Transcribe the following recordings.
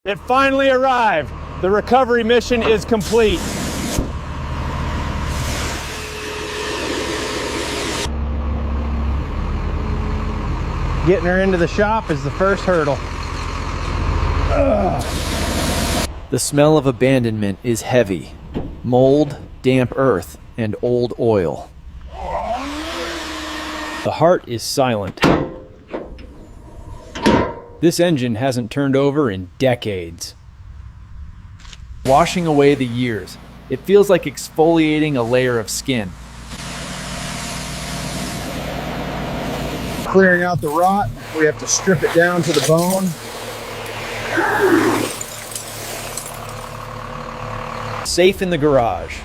It finally arrived. The recovery mission is complete. Getting her into the shop is the first hurdle. The smell of abandonment is heavy. Mold, damp earth, and old oil. The heart is silent. This engine hasn't turned over in decades. Washing away the years, it feels like exfoliating a layer of skin. Clearing out the rot, we have to strip it down to the bone. Safe in the garage.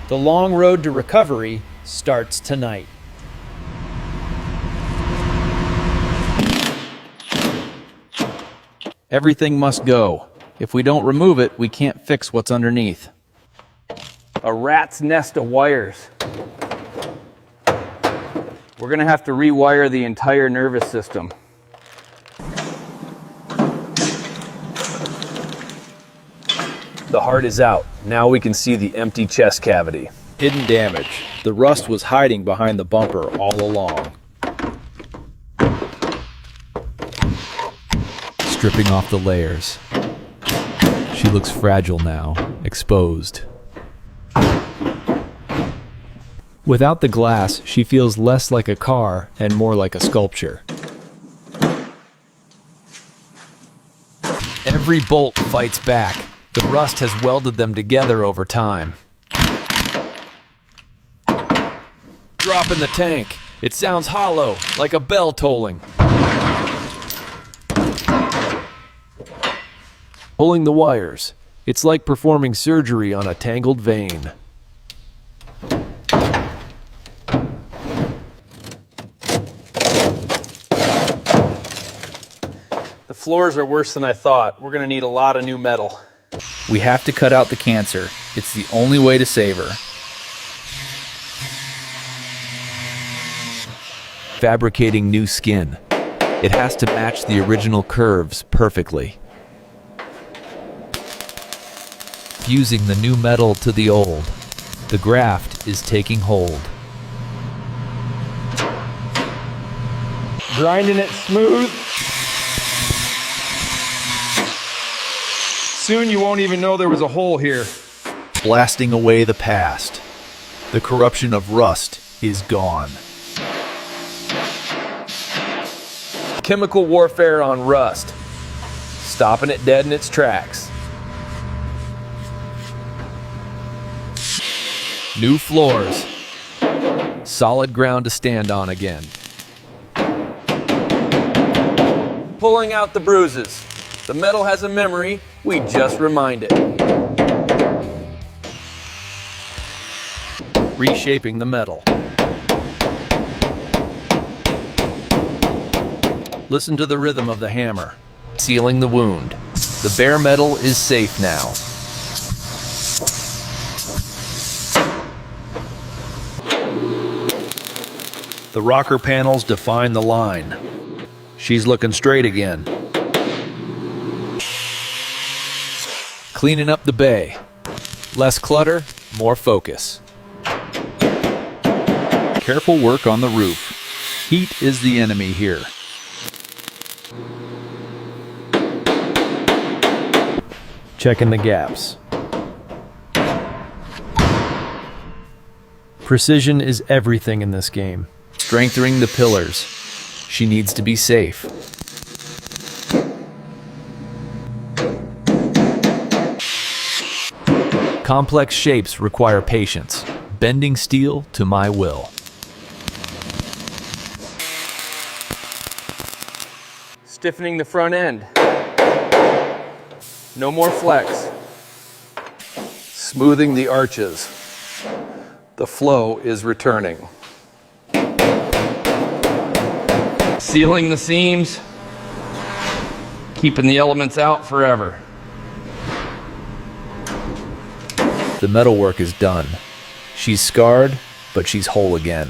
The long road to recovery starts tonight. Everything must go. If we don't remove it, we can't fix what's underneath. A rat's nest of wires. We're gonna have to rewire the entire nervous system. The heart is out. Now we can see the empty chest cavity. Hidden damage. The rust was hiding behind the bumper all along. Stripping off the layers. She looks fragile now, exposed. Without the glass, she feels less like a car and more like a sculpture. Every bolt fights back. The rust has welded them together over time. Drop in the tank. It sounds hollow, like a bell tolling. Pulling the wires. It's like performing surgery on a tangled vein. The floors are worse than I thought. We're gonna need a lot of new metal. We have to cut out the cancer. It's the only way to save her. Fabricating new skin. It has to match the original curves perfectly. Fusing the new metal to the old. The graft is taking hold. Grinding it smooth. Soon you won't even know there was a hole here. Blasting away the past. The corruption of rust is gone. Chemical warfare on rust. Stopping it dead in its tracks. New floors. Solid ground to stand on again. Pulling out the bruises. The metal has a memory, we just remind it. Reshaping the metal. Listen to the rhythm of the hammer. Sealing the wound. The bare metal is safe now. The rocker panels define the line. She's looking straight again. Cleaning up the bay. Less clutter, more focus. Careful work on the roof. Heat is the enemy here. Checking the gaps. Precision is everything in this game. Strengthening the pillars. She needs to be safe. Complex shapes require patience. Bending steel to my will. Stiffening the front end. No more flex. Smoothing the arches. The flow is returning. Sealing the seams. Keeping the elements out forever. The metalwork is done. She's scarred, but she's whole again.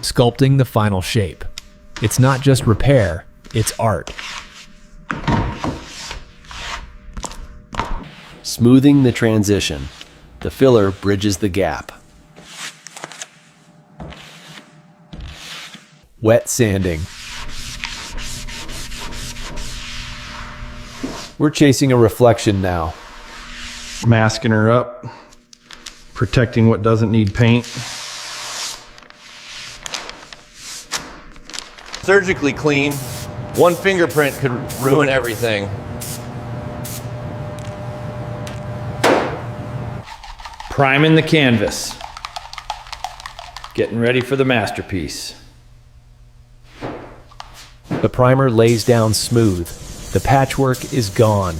Sculpting the final shape. It's not just repair, It's art. Smoothing the transition. The filler bridges the gap. Wet sanding. We're chasing a reflection now. Masking her up, protecting what doesn't need paint. Surgically clean. One fingerprint could ruin everything. Priming the canvas. Getting ready for the masterpiece. The primer lays down smooth. The patchwork is gone.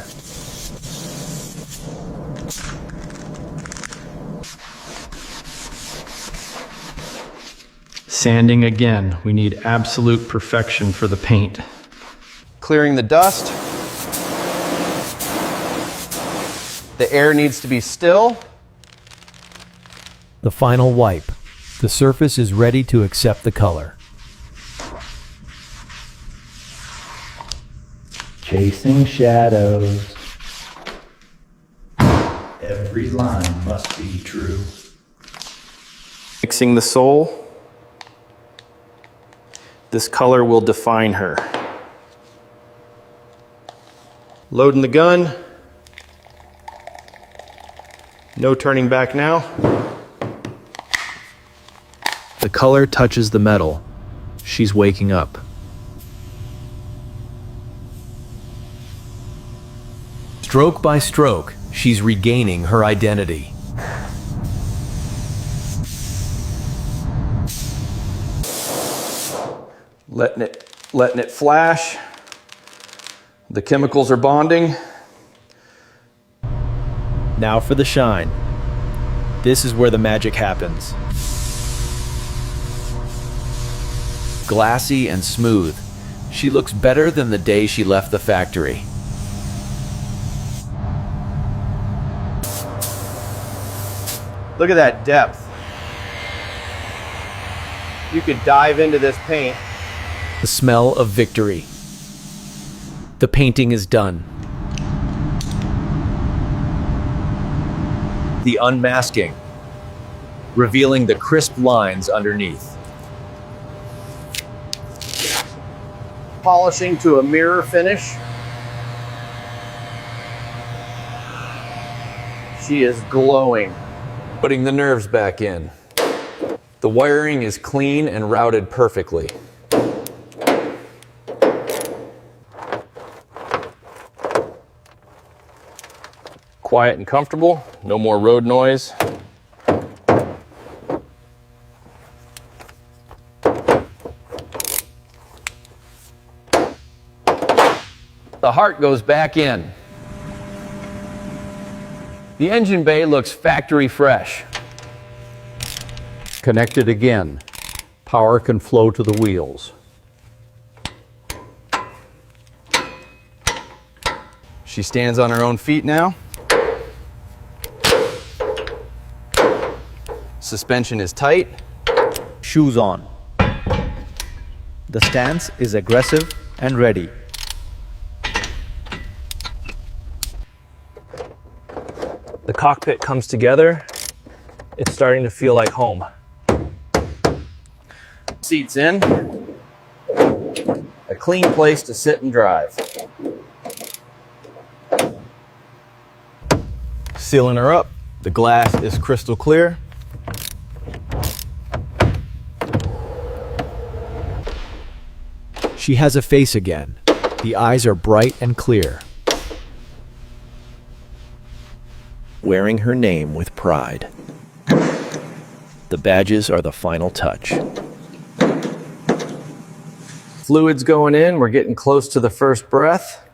Sanding again. We need absolute perfection for the paint. Clearing the dust. The air needs to be still. The final wipe. The surface is ready to accept the color. Chasing shadows. Every line must be true. Mixing the sole. This color will define her. Loading the gun. No turning back now. The color touches the metal. She's waking up. Stroke by stroke, she's regaining her identity. Letting it flash. The chemicals are bonding. Now for the shine. This is where the magic happens. Glassy and smooth, she looks better than the day she left the factory. Look at that depth. You could dive into this paint. The smell of victory. The painting is done. The unmasking, revealing the crisp lines underneath. Polishing to a mirror finish. She is glowing. Putting the nerves back in. The wiring is clean and routed perfectly. Quiet and comfortable, no more road noise. The heart goes back in. The engine bay looks factory fresh. Connected again. Power can flow to the wheels. She stands on her own feet now. Suspension is tight. Shoes on. The stance is aggressive and ready. The cockpit comes together. It's starting to feel like home. Seats in. A clean place to sit and drive. Sealing her up. The glass is crystal clear. She has a face again. The eyes are bright and clear. Wearing her name with pride. The badges are the final touch. Fluids going in. We're getting close to the first breath.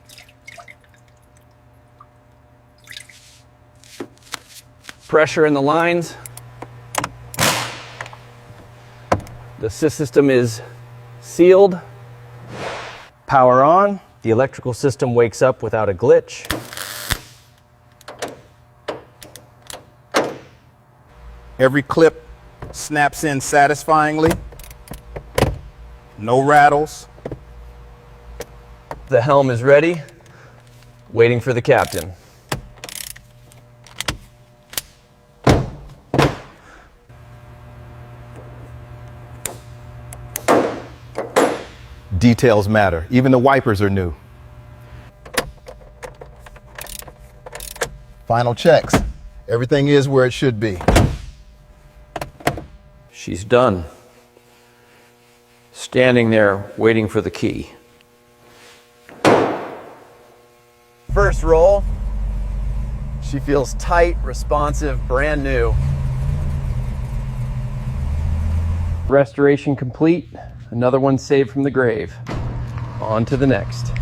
Pressure in the lines. The system is sealed. Power on. The electrical system wakes up without a glitch. Every clip snaps in satisfyingly. No rattles. The helm is ready, waiting for the captain. Details matter. Even the wipers are new. Final checks. Everything is where it should be. She's done. Standing there waiting for the key. First roll. She feels tight, responsive, brand new. Restoration complete. Another one saved from the grave. On to the next.